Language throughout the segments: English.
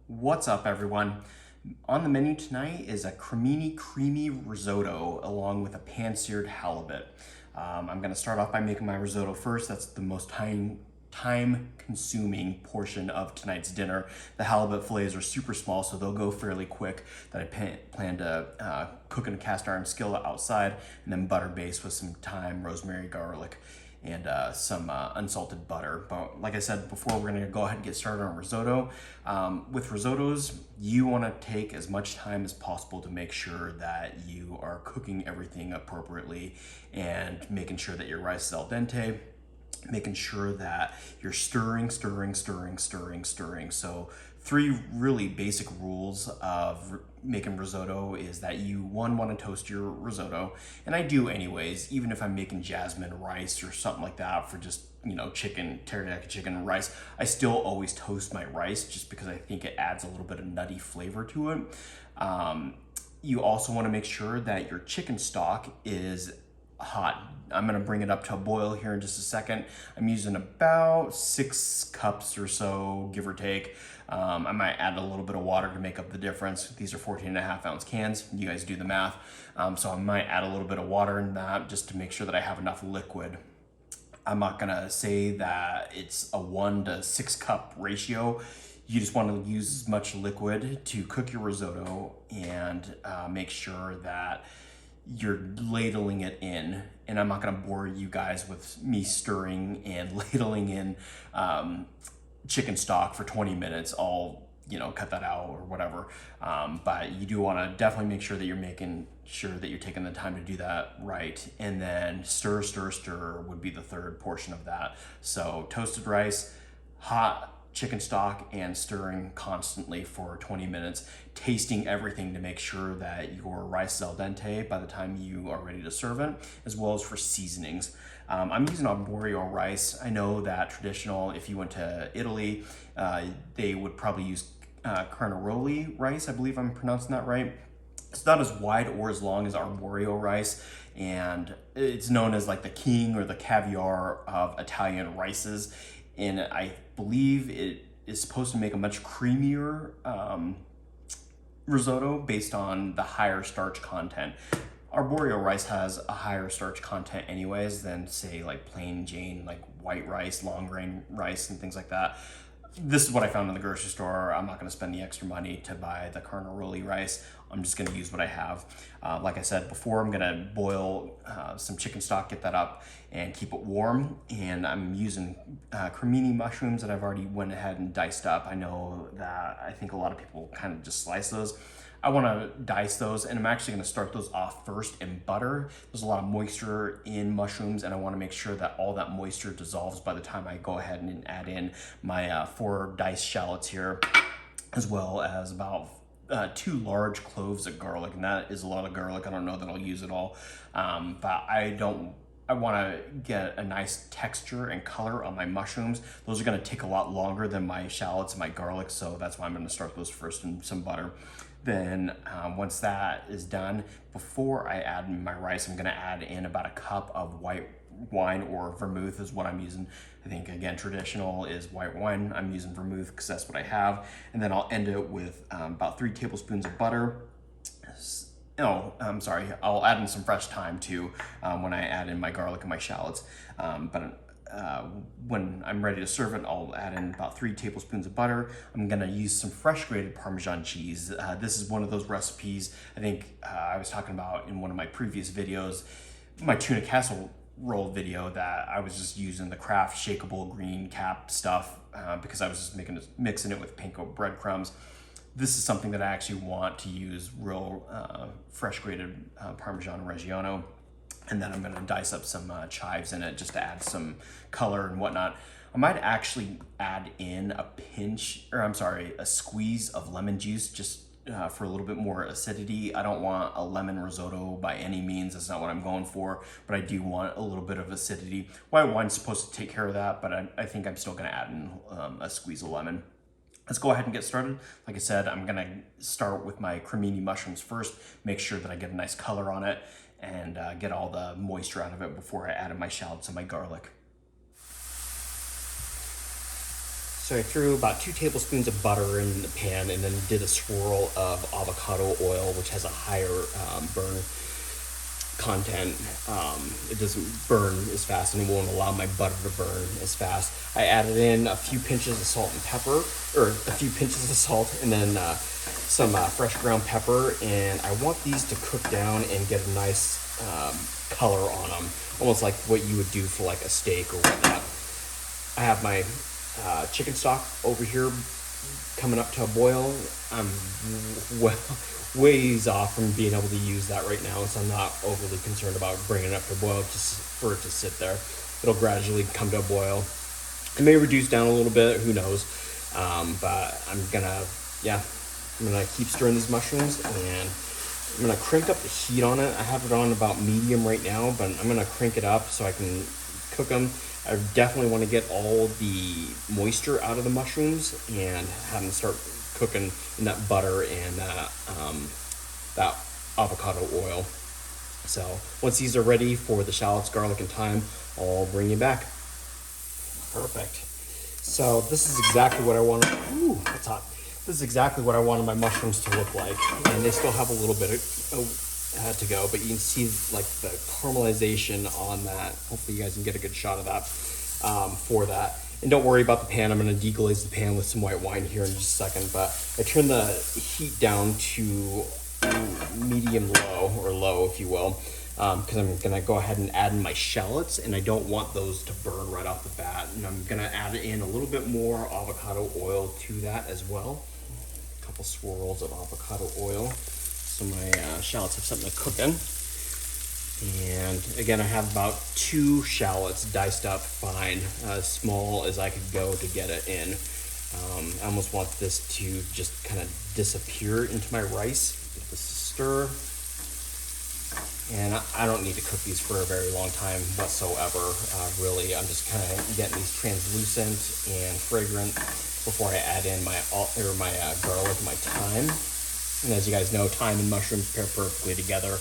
What's up, everyone? On the menu tonight is a creamy risotto along with a pan seared halibut. I'm going to start off by making my risotto first. That's the most time consuming portion of tonight's dinner. The halibut fillets are super small, so they'll go fairly quick. That I plan to cook in a cast iron skillet outside, and then butter based with some thyme, rosemary, garlic, and some unsalted butter. But like I said before, we're gonna go ahead and get started on risotto. With risottos, you wanna take as much time as possible to make sure that you are cooking everything appropriately and making sure that your rice is al dente, making sure that you're stirring. So three really basic rules of making risotto is that you want to toast your risotto, and I do anyways, even if I'm making jasmine rice or something like that for just chicken, teriyaki chicken rice, I still always toast my rice just because I think it adds a little bit of nutty flavor to it. You also want to make sure that your chicken stock is hot. I'm gonna bring it up to a boil here in just a second. I'm using about 6 cups or so, give or take. I might add a little bit of water to make up the difference. These are 14.5-ounce cans. You guys do the math. So I might add a little bit of water in that just to make sure that I have enough liquid. I'm not gonna say that it's a 1 to 6 cup ratio. You just want to use as much liquid to cook your risotto and make sure that you're ladling it in. And I'm not going to bore you guys with me stirring and ladling in chicken stock for 20 minutes. I'll cut that out or whatever. But you do want to definitely make sure that you're making sure that you're taking the time to do that right. And then stir would be the third portion of that. So toasted rice, hot chicken stock, and stirring constantly for 20 minutes, tasting everything to make sure that your rice is al dente by the time you are ready to serve it, as well as for seasonings. I'm using arborio rice. I know that traditional, if you went to Italy, they would probably use carnaroli rice. I believe I'm pronouncing that right. It's not as wide or as long as arborio rice, and it's known as like the king or the caviar of Italian rices. And I believe it is supposed to make a much creamier risotto based on the higher starch content. Arborio rice has a higher starch content anyways than, say, like plain Jane, like white rice, long grain rice, and things like that. This is what I found in the grocery store. I'm not going to spend the extra money to buy the carnaroli rice. I'm just going to use what I have. Like I said before, I'm going to boil some chicken stock, get that up, and keep it warm. And I'm using cremini mushrooms that I've already went ahead and diced up. I know that I think a lot of people kind of just slice those. I want to dice those, and I'm actually going to start those off first in butter. There's a lot of moisture in mushrooms, and I want to make sure that all that moisture dissolves by the time I go ahead and add in my 4 diced shallots here, as well as about 2 large cloves of garlic, and that is a lot of garlic. I don't know that I'll use it all, but I want to get a nice texture and color on my mushrooms. Those are going to take a lot longer than my shallots and my garlic, so that's why I'm going to start those first in some butter. Then once that is done, before I add my rice, I'm going to add in about a cup of white wine, or vermouth is what I'm using. I think, again, traditional is white wine. I'm using vermouth because that's what I have. And then I'll end it with about 3 tablespoons of butter. Oh, I'm sorry. I'll add in some fresh thyme too when I add in my garlic and my shallots. When I'm ready to serve it, I'll add in about 3 tablespoons of butter. I'm gonna use some fresh grated Parmesan cheese. This is one of those recipes I think I was talking about in one of my previous videos, my tuna casserole video, that I was just using the Kraft shakeable green cap stuff because I was just mixing it with panko breadcrumbs. This is something that I actually want to use real fresh grated Parmesan Reggiano. And then I'm gonna dice up some chives in it just to add some color and whatnot. I might actually add in a squeeze of lemon juice just for a little bit more acidity. I don't want a lemon risotto by any means. That's not what I'm going for, but I do want a little bit of acidity. White wine's supposed to take care of that, but I think I'm still gonna add in a squeeze of lemon. Let's go ahead and get started. Like I said, I'm gonna start with my cremini mushrooms first, make sure that I get a nice color on it, and get all the moisture out of it before I add in my shallots and my garlic. So I threw about 2 tablespoons of butter in the pan and then did a swirl of avocado oil, which has a higher burn content. It doesn't burn as fast and it won't allow my butter to burn as fast. I added in a few pinches of salt and pepper, or a few pinches of salt, and then some fresh ground pepper. And I want these to cook down and get a nice color on them, almost like what you would do for like a steak or whatnot. I have my chicken stock over here coming up to a boil. I'm ways off from being able to use that right now, so I'm not overly concerned about bringing it up to a boil just for it to sit there. It'll gradually come to a boil. It may reduce down a little bit, who knows, but I'm gonna keep stirring these mushrooms, and I'm gonna crank up the heat on it. I have it on about medium right now, but I'm gonna crank it up so I can cook them. I definitely want to get all the moisture out of the mushrooms and have them start cooking in that butter and that avocado oil. So once these are ready for the shallots, garlic, and thyme, I'll bring you back. Perfect. So this is exactly what I want. Ooh, that's hot. This is exactly what I wanted my mushrooms to look like, and they still have a little bit to go, but you can see like the caramelization on that. Hopefully you guys can get a good shot of that for that. And don't worry about the pan. I'm going to deglaze the pan with some white wine here in just a second, but I turn the heat down to medium low, or low if you will, because I'm going to go ahead and add in my shallots, and I don't want those to burn right off the bat. And I'm going to add in a little bit more avocado oil to that as well. A couple swirls of avocado oil so my shallots have something to cook in. And again, I have about 2 shallots diced up fine, as small as I could go to get it in. I almost want this to just kind of disappear into my rice. Give this a stir. And I don't need to cook these for a very long time whatsoever. Really, I'm just kind of getting these translucent and fragrant before I add in my garlic and my thyme. And as you guys know, thyme and mushrooms pair perfectly together.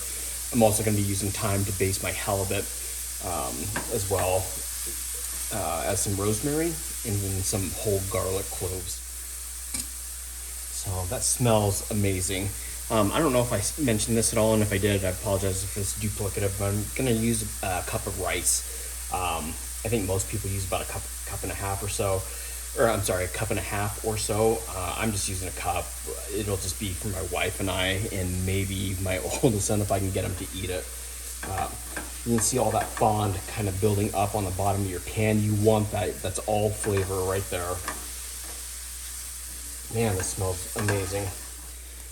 I'm also going to be using thyme to base my halibut, as well as some rosemary and then some whole garlic cloves. So that smells amazing. I don't know if I mentioned this at all, and if I did, I apologize if it's duplicative, but I'm going to use a cup of rice. I think most people use about a cup and a half or so. Or I'm sorry, a cup and a half or so. I'm just using a cup. It'll just be for my wife and I, and maybe my oldest son if I can get him to eat it. You can see all that fond kind of building up on the bottom of your pan. You want that. That's all flavor right there. Man, this smells amazing.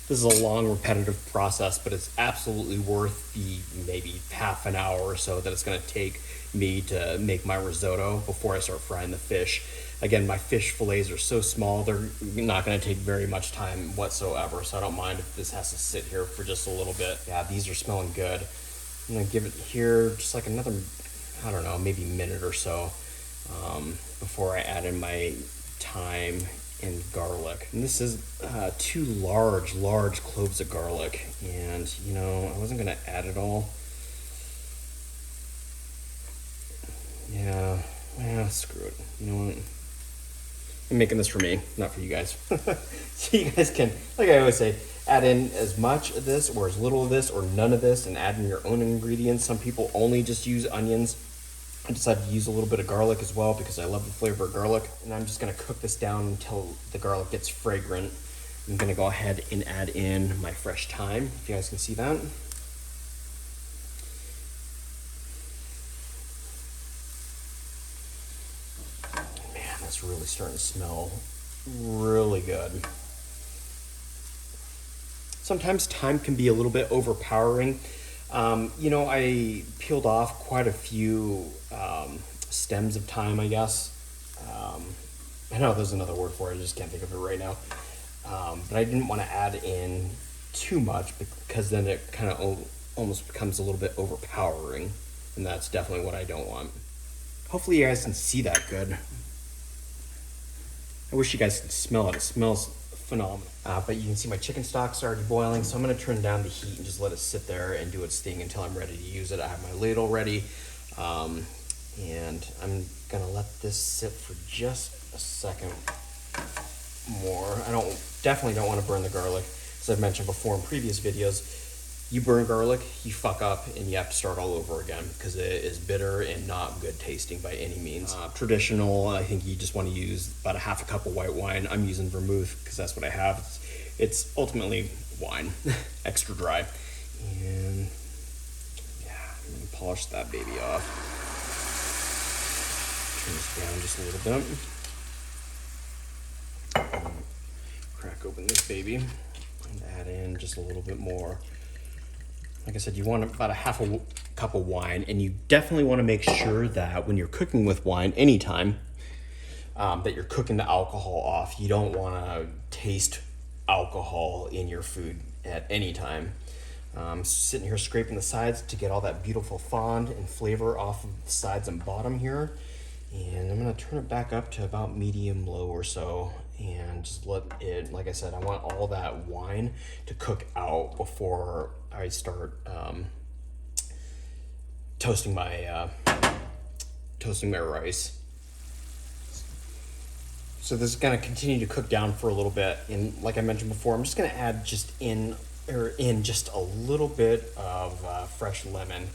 This is a long, repetitive process, but it's absolutely worth the maybe half an hour or so that it's going to take me to make my risotto before I start frying the fish. Again, my fish fillets are so small, they're not going to take very much time whatsoever, so I don't mind if this has to sit here for just a little bit. Yeah, these are smelling good. I'm going to give it here just like another, I don't know, maybe minute or so before I add in my thyme and garlic. And this is 2 large cloves of garlic, and I wasn't going to add it all. Yeah, screw it. You know what? I'm making this for me, not for you guys. So you guys can, like I always say, add in as much of this or as little of this or none of this and add in your own ingredients. Some people only just use onions. I decided to use a little bit of garlic as well because I love the flavor of garlic. And I'm just going to cook this down until the garlic gets fragrant. I'm going to go ahead and add in my fresh thyme, if you guys can see that. It's really starting to smell really good. Sometimes thyme can be a little bit overpowering. I peeled off quite a few stems of thyme, I guess. I know there's another word for it, I just can't think of it right now. But I didn't want to add in too much because then it kind of almost becomes a little bit overpowering, and that's definitely what I don't want. Hopefully you guys can see that good. I wish you guys could smell it. It smells phenomenal. But you can see my chicken stock's already boiling, so I'm going to turn down the heat and just let it sit there and do its thing until I'm ready to use it. I have my ladle ready, and I'm going to let this sit for just a second more. Definitely don't want to burn the garlic. As I've mentioned before in previous videos, you burn garlic, you fuck up, and you have to start all over again because it is bitter and not good tasting by any means. Traditional, I think you just want to use about a half a cup of white wine. I'm using vermouth because that's what I have. It's ultimately wine, extra dry. And yeah, I'm gonna polish that baby off. Turn this down just a little bit. Crack open this baby and add in just a little bit more. Like I said, you want about a half a cup of wine, and you definitely want to make sure that when you're cooking with wine, anytime, that you're cooking the alcohol off. You don't want to taste alcohol in your food at any time. Sitting here scraping the sides to get all that beautiful fond and flavor off of the sides and bottom here. And I'm gonna turn it back up to about medium low or so, and just let it, like I said, I want all that wine to cook out before I start toasting my rice. So this is gonna continue to cook down for a little bit, and like I mentioned before, I'm just gonna add in just a little bit of fresh lemon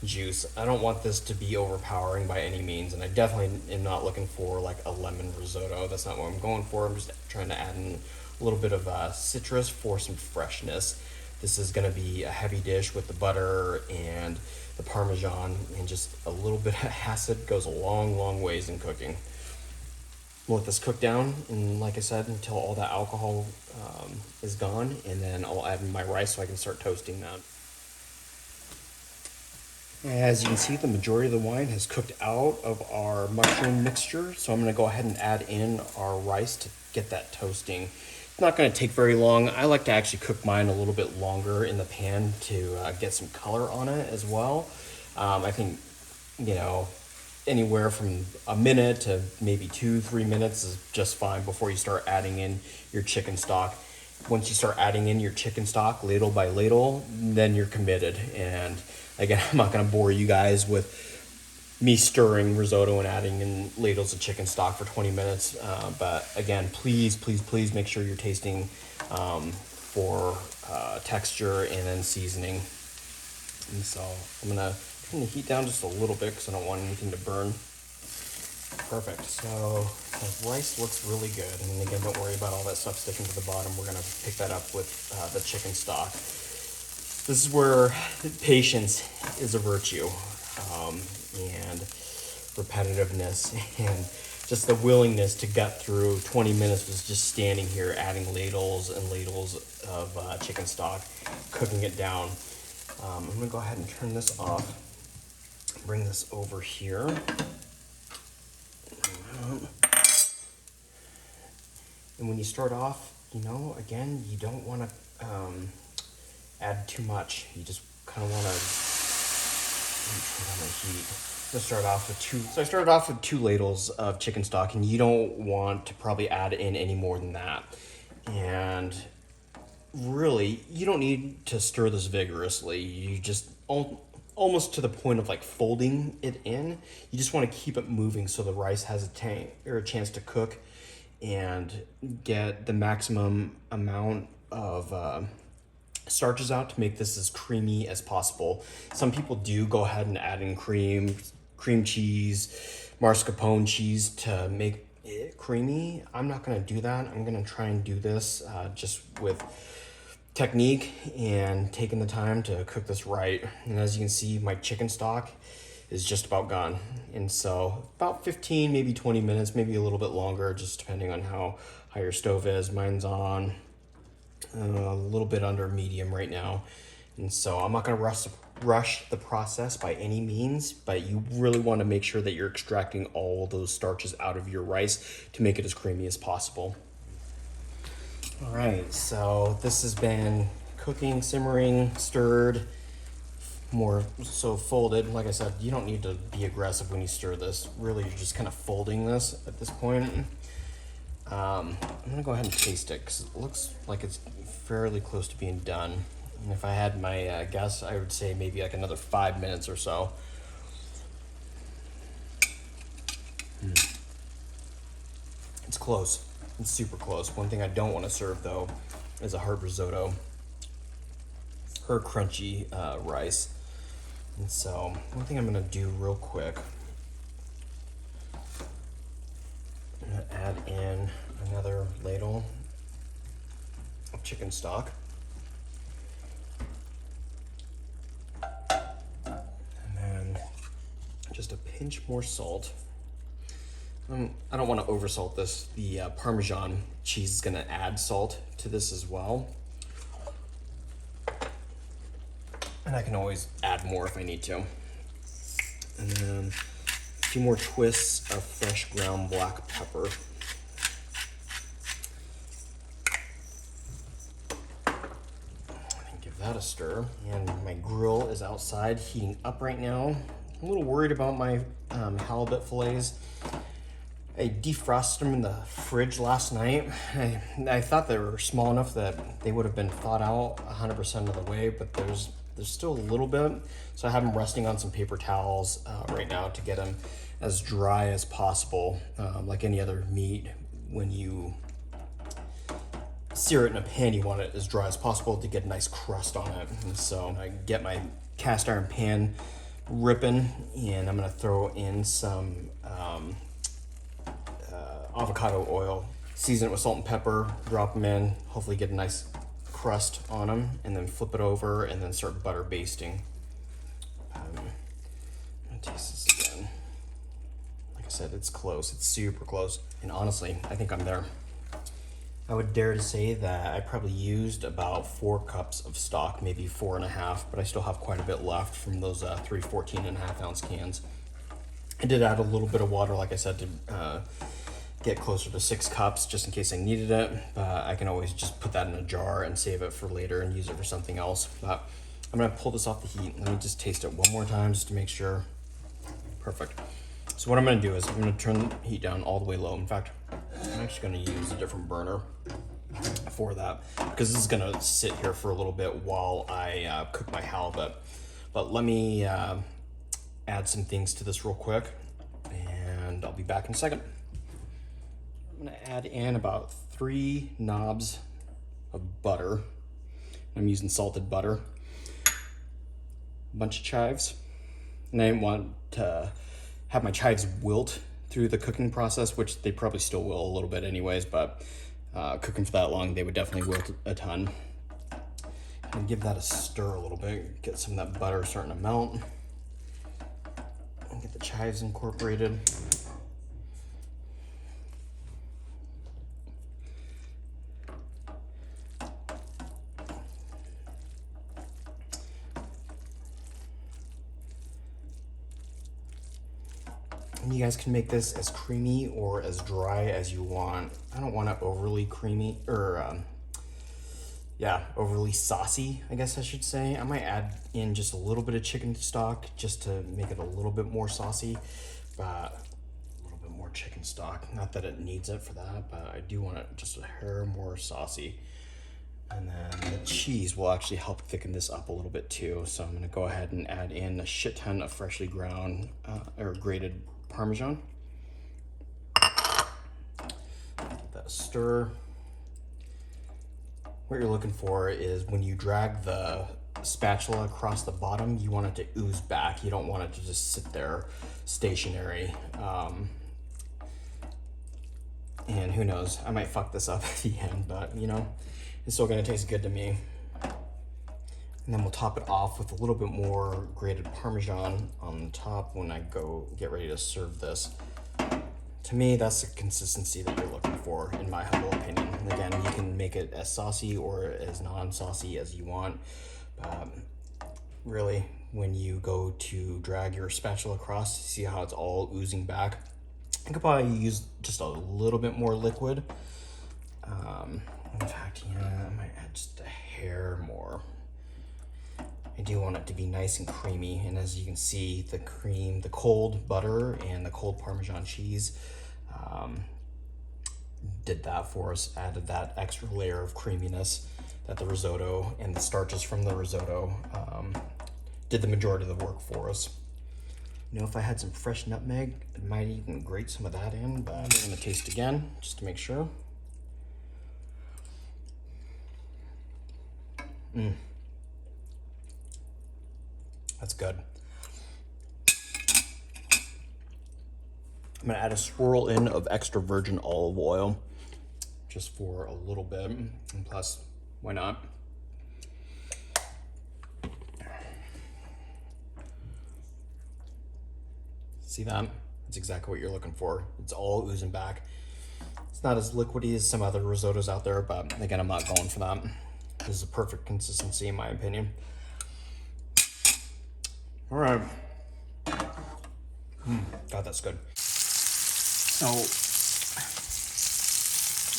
juice. I don't want this to be overpowering by any means, and I definitely am not looking for like a lemon risotto. That's not what I'm going for. I'm just trying to add in a little bit of citrus for some freshness. This is going to be a heavy dish with the butter and the Parmesan, and just a little bit of acid goes a long ways in cooking. We'll let this cook down, and like I said, until all that alcohol is gone, and then I'll add in my rice so I can start toasting that. As you can see, the majority of the wine has cooked out of our mushroom mixture, so I'm going to go ahead and add in our rice to get that toasting. It's not going to take very long. I like to actually cook mine a little bit longer in the pan to get some color on it as well. I think, anywhere from a minute to maybe 2-3 minutes is just fine before you start adding in your chicken stock. Once you start adding in your chicken stock ladle by ladle, then you're committed. And again, I'm not going to bore you guys with me stirring risotto and adding in ladles of chicken stock for 20 minutes. But again, please make sure you're tasting for texture and then seasoning. And so I'm going to turn the heat down just a little bit because I don't want anything to burn. Perfect. So the rice looks really good. And again, don't worry about all that stuff sticking to the bottom. We're going to pick that up with the chicken stock. This is where patience is a virtue, and repetitiveness, and just the willingness to gut through 20 minutes was just standing here adding ladles and ladles of chicken stock, cooking it down. I'm going to go ahead and turn this off, bring this over here. And when you start off, again, you don't want to add too much. You just kind of want to turn on the heat. So I started off with 2 ladles of chicken stock, and you don't want to probably add in any more than that. And really, you don't need to stir this vigorously. You just almost to the point of like folding it in. You just want to keep it moving so the rice has a chance to cook and get the maximum amount of starches out to make this as creamy as possible. Some people do go ahead and add in cream cheese, mascarpone cheese to make it creamy. I'm not going to do that. I'm going to try and do this just with technique and taking the time to cook this right. And as you can see, my chicken stock is just about gone. And so about 15, maybe 20 minutes, maybe a little bit longer, just depending on how high your stove is. Mine's on a little bit under medium right now. And so I'm not going to rush the process by any means, but you really want to make sure that you're extracting all those starches out of your rice to make it as creamy as possible. All right, so this has been cooking, simmering, stirred, more so folded. Like I said, you don't need to be aggressive when you stir this. Really, you're just kind of folding this at this point. I'm gonna go ahead and taste it because it looks like it's fairly close to being done. And if I had my guess, I would say maybe like another 5 minutes or so. It's close. It's super close. One thing I don't want to serve though is a hard risotto or crunchy rice. And so one thing I'm gonna do real quick, I'm gonna add in another ladle of chicken stock. And then just a pinch more salt. I don't want to oversalt this. The Parmesan cheese is gonna add salt to this as well. And I can always add more if I need to. And then a few more twists of fresh ground black pepper. And give that a stir. And my grill is outside heating up right now. I'm a little worried about my halibut fillets. I defrosted them in the fridge last night. I thought they were small enough that they would have been thawed out 100% of the way, but there's still a little bit. So I have them resting on some paper towels right now to get them as dry as possible. Like any other meat, when you sear it in a pan, you want it as dry as possible to get a nice crust on it. And so I get my cast iron pan ripping, and I'm gonna throw in some avocado oil, season it with salt and pepper, drop them in, hopefully get a nice crust on them, and then flip it over and then start butter basting. I'm gonna taste this again. Like I said, it's close, it's super close. And honestly, I think I'm there. I would dare to say that I probably used about 4 cups of stock, maybe 4.5, but I still have quite a bit left from those 3 14.5-ounce cans. I did add a little bit of water, like I said, to get closer to 6 cups just in case I needed it, but I can always just put that in a jar and save it for later and use it for something else. But I'm gonna pull this off the heat. Let me just taste it one more time just to make sure. Perfect. So what I'm gonna do is I'm gonna turn the heat down all the way low. In fact, I'm actually gonna use a different burner for that because this is gonna sit here for a little bit while I cook my halibut. But let me add some things to this real quick and I'll be back in a second. I'm gonna add in about 3 knobs of butter. I'm using salted butter. A bunch of chives. And I didn't want to have my chives wilt through the cooking process, which they probably still will a little bit anyways, but cooking for that long, they would definitely wilt a ton. And give that a stir a little bit, get some of that butter starting to melt. And get the chives incorporated. And you guys can make this as creamy or as dry as you want. I don't want it overly creamy or overly saucy, I guess I should say. I might add in just a little bit of chicken stock just to make it a little bit more saucy, but a little bit more chicken stock. Not that it needs it for that, but I do want it just a hair more saucy. And then the cheese will actually help thicken this up a little bit too. So I'm gonna go ahead and add in a shit ton of freshly ground or grated Parmesan. Give that a stir. What you're looking for is when you drag the spatula across the bottom, you want it to ooze back. You don't want it to just sit there stationary. And who knows, I might fuck this up at the end, but you know, it's still gonna taste good to me. And then we'll top it off with a little bit more grated Parmesan on the top when I go get ready to serve this. To me, that's the consistency that you're looking for, in my humble opinion. And again, you can make it as saucy or as non-saucy as you want. Really, when you go to drag your spatula across, see how it's all oozing back. I could probably use just a little bit more liquid. In fact, yeah, I might add just a hair more. I do want it to be nice and creamy, and as you can see, the cream, the cold butter and the cold Parmesan cheese did that for us, added that extra layer of creaminess that the risotto and the starches from the risotto did the majority of the work for us. You know, if I had some fresh nutmeg, I might even grate some of that in, but I'm gonna taste again just to make sure. That's good. I'm gonna add a swirl in of extra virgin olive oil just for a little bit, and plus, why not? See that? That's exactly what you're looking for. It's all oozing back. It's not as liquidy as some other risottos out there, but again, I'm not going for that. This is a perfect consistency in my opinion. All right. God, that's good. So,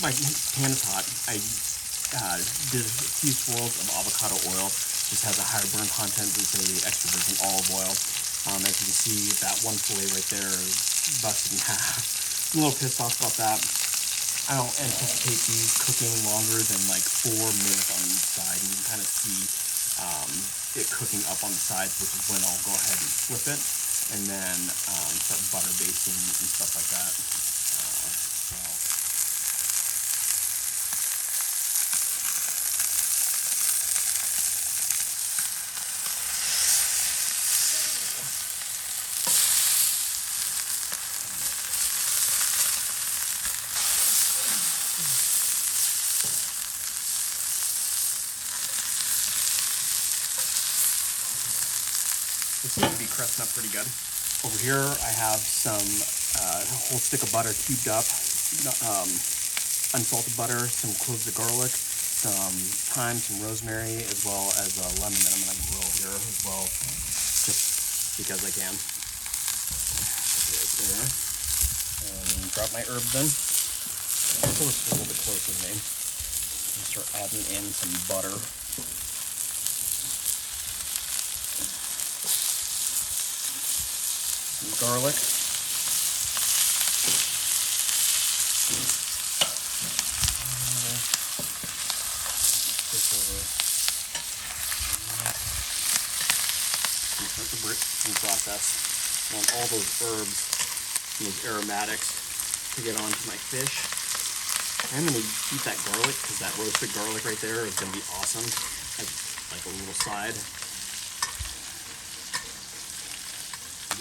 my pan is hot. I did a few swirls of avocado oil. Just has a higher burn content than the extra virgin olive oil. As you can see, that one fillet right there is busted in half. I'm a little pissed off about that. I don't anticipate these cooking longer than like 4 minutes on each side. And you can kind of see it cooking up on the sides, which is when I'll go ahead and flip it and then start butter basting and stuff like that. It seems to be crusting up pretty good. Over here, I have some whole stick of butter cubed up, unsalted butter, some cloves of garlic, some thyme, some rosemary, as well as a lemon that I'm gonna grill here as well, just because I can. Right there. And drop my herbs in. Close, a little bit closer to me. And start adding in some butter. Garlic. Start the bricking process. I want all those herbs and those aromatics to get onto my fish. I'm going to eat that garlic because that roasted garlic right there is going to be awesome as like a little side.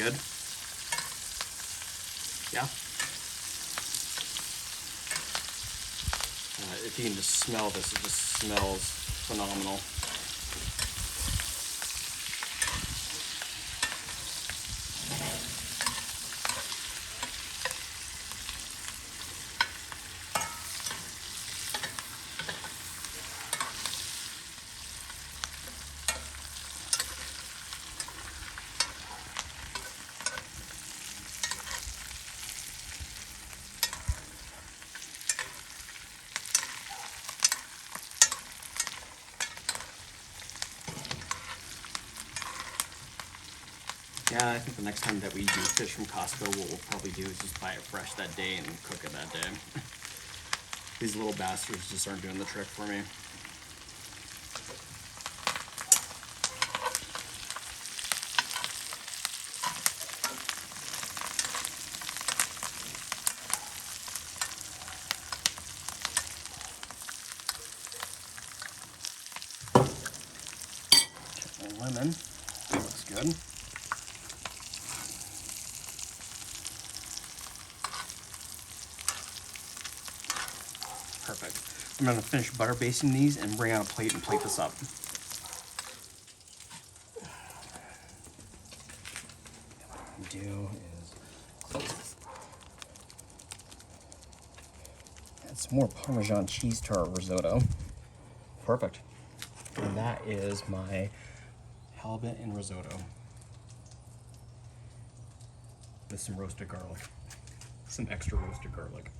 Good? Yeah. If you can just smell this, it just smells phenomenal. Yeah, I think the next time that we do fish from Costco, what we'll probably do is just buy it fresh that day and cook it that day. These little bastards just aren't doing the trick for me. Lemon, looks good. Perfect. I'm gonna finish butter basting these and bring out a plate and plate this up. What I'm gonna do is add some more Parmesan cheese to our risotto. Perfect. And that is my halibut and risotto with some roasted garlic, some extra roasted garlic.